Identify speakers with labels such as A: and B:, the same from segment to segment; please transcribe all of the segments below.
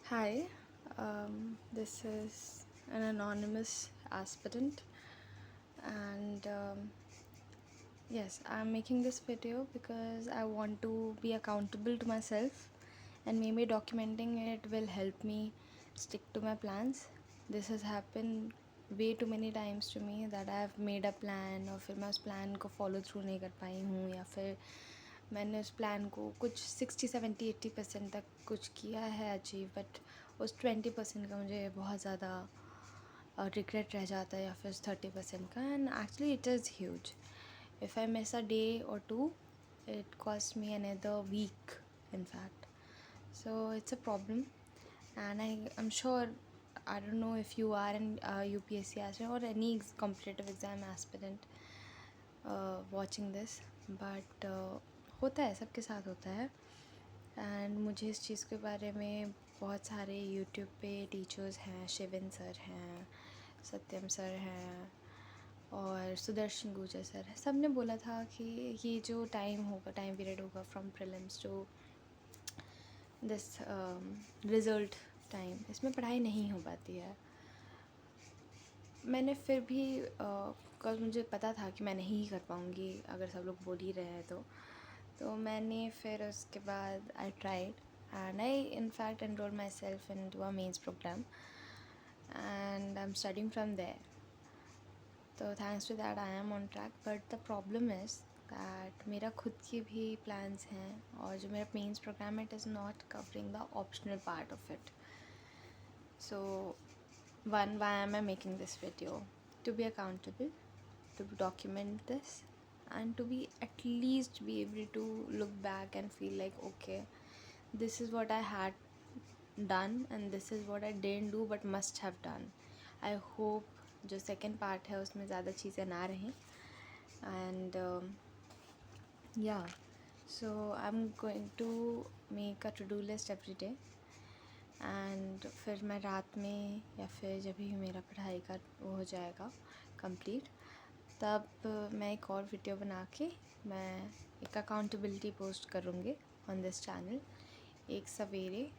A: Hi, this is an anonymous aspirant, and yes, I'm making this video because I want to be accountable to myself, and maybe documenting it will help me stick to my plans. This has happened way too many times to me that I have made a plan और फिर मैं उस plan को follow through नहीं कर पाई हूँ या फिर मैंने उस प्लान को कुछ 60 70 80% तक कुछ किया है अचीव बट उस 20% का मुझे बहुत ज़्यादा रिग्रेट रह जाता है या फिर 30% का and actually it is huge if I miss a day और to it cost me another week in fact, so it's a problem. And I'm sure, I don't know if you are an UPSC aspirant or any competitive exam aspirant watching this, but होता है, सबके साथ होता है. And मुझे इस चीज़ के बारे में बहुत सारे यूट्यूब पे टीचर्स हैं, शिवन सर हैं, सत्यम सर हैं और सुदर्शन गुर्जर सर है, सब ने बोला था कि ये जो टाइम पीरियड होगा from prelims to this result time, इसमें पढ़ाई नहीं हो पाती है. मैंने फिर भी बिकॉज मुझे पता था कि मैं नहीं कर पाऊँगी अगर सब लोग बोल ही रहे हैं तो मैंने फिर उसके बाद I tried and I in fact enrol myself into a mains program and I am studying from there. तो thanks to that I am on track, but the problem is that मेरा खुद के भी plans हैं और जो मेरा mains program है it is not covering the optional part of it. So, one, why am I making this video? To be accountable, to document this, and to be at least be able to look back and feel like, okay, this is what I had done and this is what I didn't do but must have done. I hope जो second part है उसमें ज़्यादा चीज़ें ना रहें. And yeah, so I'm going to make a to-do list every day. And फिर मैं रात में या फिर जब भी मेरा पढ़ाई का वो हो जाएगा कंप्लीट, तब मैं एक और वीडियो बना के मैं एक अकाउंटेबिलिटी पोस्ट करूँगी ऑन दिस चैनल, एक सवेरे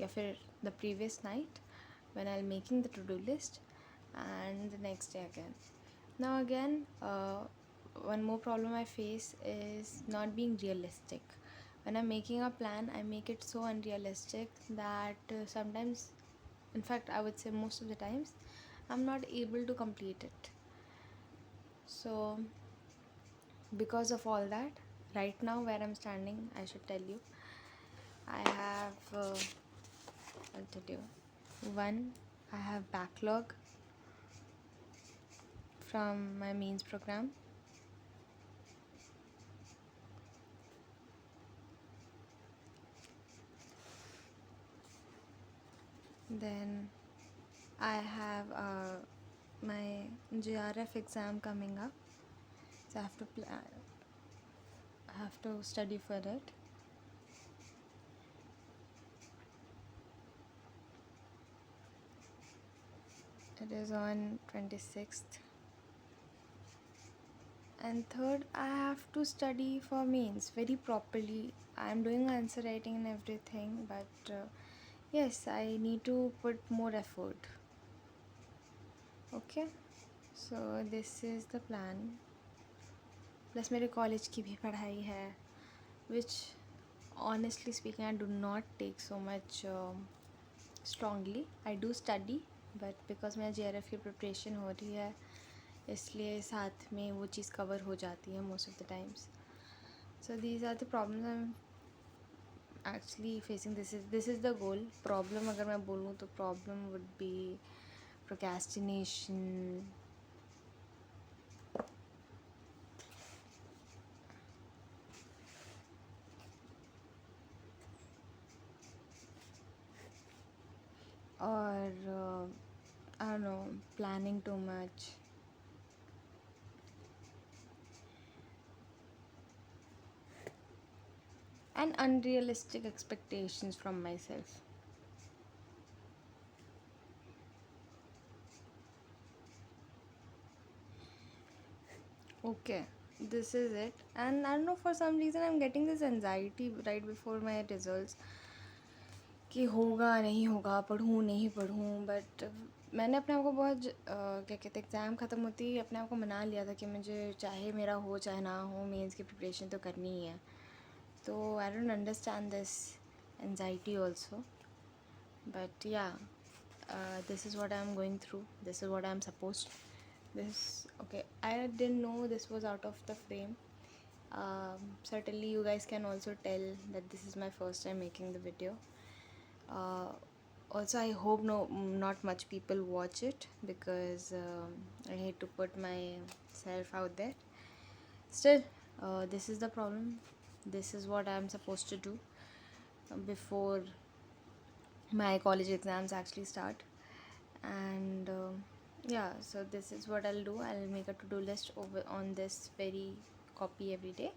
A: या फिर the previous night when I'm making the to-do list and the next day again. Now again, one more problem I face is not being realistic. When I'm making a plan, I make it so unrealistic that sometimes, in fact, I would say most of the times, I'm not able to complete it. So, because of all that, right now where I'm standing, I should tell you, I have, I'll tell you, one, I have backlog from my means program. Then I have my JRF exam coming up, so I have to study for it. It is on 26th. And third, I have to study for mains very properly. I am doing answer writing and everything, but yes, I need to put more effort. Okay, so this is the plan. Plus मेरे college की भी पढ़ाई है, which honestly speaking I do not take so much strongly. I do study, but because मेरा JRF की preparation हो रही है इसलिए साथ में वो चीज़ कवर हो जाती है most of the times. So these are the problems I'm actually facing. This is the goal. Problem अगर मैं बोलूँ तो problem would be procrastination, or I don't know, planning too much. And unrealistic expectations from myself. Okay, this is it. And I don't know, for some reason I'm getting this anxiety right before my results कि होगा नहीं होगा, पढ़ूँ नहीं पढ़ूँ, but मैंने अपने आप को बहुत क्या कहते हैं, एग्ज़ाम ख़त्म होती ही अपने आप को मना लिया था कि मुझे चाहे मेरा हो चाहे ना हो, मेंस की प्रिपरेशन तो करनी ही है. तो I don't understand this anxiety also, but या this is what I'm going through, this is what I'm supposed, this, okay, I didn't know this was out of the frame. Certainly you guys can also tell that this is my first time making the video. uh, Also, I hope not much people watch it, because I hate to put myself out there. Still, this is the problem, this is what I'm supposed to do before my college exams actually start. And yeah, so this is what I'll do. I'll make a to-do list over on this very copy every day.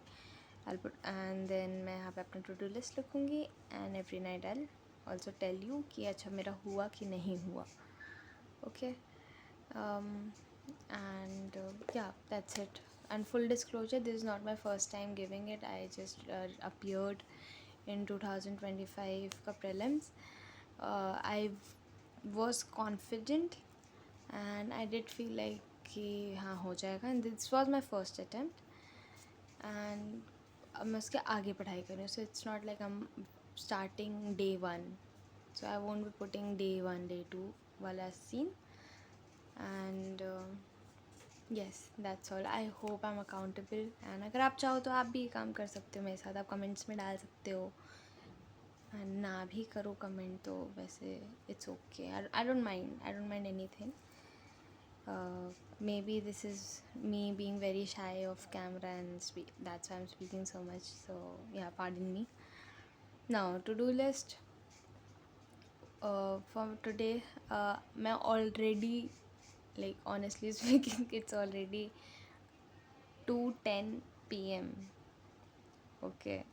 A: I'll put, and then मैं यहाँ पे अपना to-do list लिखूँगी, and every night I'll also tell you कि अच्छा मेरा हुआ कि नहीं हुआ. Okay. And yeah, that's it. And full disclosure, this is not my first time giving it. I just appeared in 2025 का prelims. I was confident and I did feel like कि हाँ हो जाएगा, and this was my first attempt. And अब मैं उसके आगे पढ़ाई कर रही हूँ, so it's not like I'm starting day one, so I won't be putting day one day two वाला scene. And yes, that's all. I hope I'm accountable, and अगर आप चाहो तो आप भी ये काम कर सकते हो मेरे साथ, आप कमेंट्स में डाल सकते हो, ना भी करो कमेंट तो वैसे it's okay. I don't mind anything. Maybe this is me being very shy of camera, and that's why I'm speaking so much, so yeah, pardon me. Now, to-do list for today. मैं already, like honestly speaking, it's already 2:10 p.m. Okay,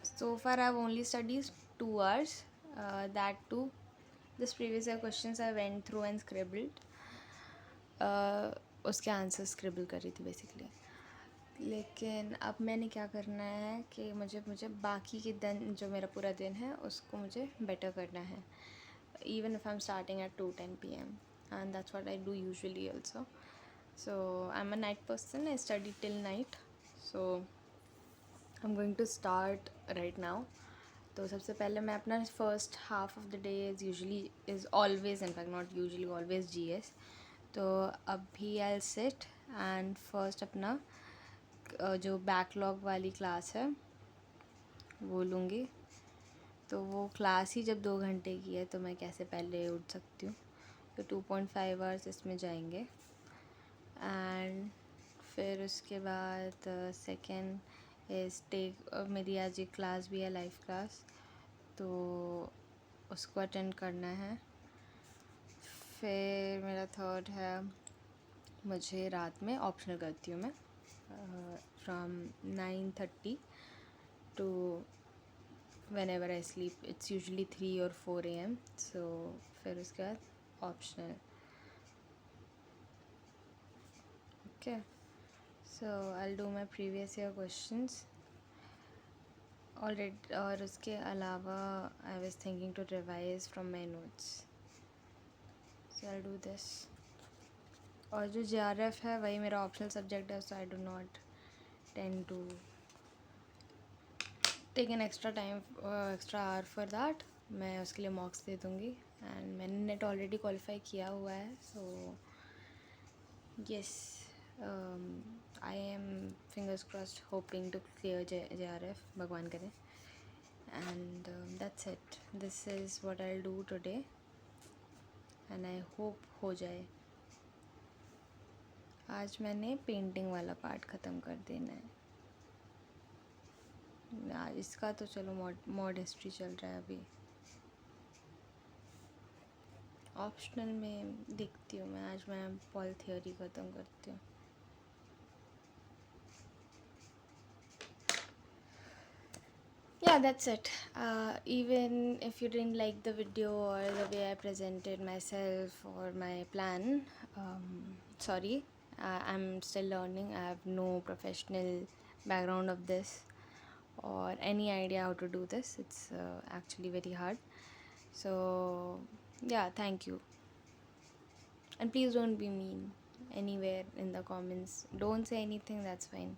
A: so far I've only studied 2 hours. That too, this previous year questions I went through and scribbled. उसके answer scribble कर रही थी basically. लेकिन अब मैंने क्या करना है कि मुझे बाकी के दिन, जो मेरा पूरा दिन है, उसको मुझे बेटर करना है. Even if I'm starting at 2:10 p.m. and that's what I do usually also. So I'm a night person, I study till night, so I'm going to start right now. तो सबसे पहले मैं अपना first half of the day is always, in fact not usually, always GS. तो अभी I sit and first अपना जो backlog वाली क्लास है वो लूँगी. तो वो क्लास ही जब 2 घंटे की है तो मैं कैसे पहले उठ सकती हूँ. तो 2.5 आवर्स इसमें जाएंगे. एंड फिर उसके बाद सेकेंड इज़ मेरी आज एक क्लास भी है, लाइव क्लास, तो उसको अटेंड करना है. फिर मेरा थर्ड है, मुझे रात में ऑप्शनल करती हूँ मैं from 9:30 to whenever I sleep. It's usually 3 or 4 a.m. So फिर उसके बाद optional. Okay, so I'll do my previous year questions already. और उसके अलावा I was thinking to revise from my notes, so I'll do this. और जो JRF है वही मेरा ऑप्शनल सब्जेक्ट है, so I do not tend to take an extra hour for that. मैं उसके लिए मॉक्स दे दूँगी. एंड मैंने नेट ऑलरेडी क्वालिफाई किया हुआ है, सो yes, I am fingers crossed hoping to clear JRF, भगवान करे. And that's it. This is what I'll do today, and I hope हो जाए. आज मैंने पेंटिंग वाला पार्ट ख़त्म कर देना है. इसका तो चलो मॉड हिस्ट्री चल रहा है अभी. ऑप्शनल में देखती हूँ मैं, आज मैं पॉल थियोरी ख़त्म करती हूँ. Yeah, that's it. Even if you didn't like the video or the way I presented myself or my plan, sorry, I'm still learning. I have no professional background of this or any idea how to do this. It's actually very hard. So yeah, thank you. And please don't be mean anywhere in the comments. Don't say anything, that's fine.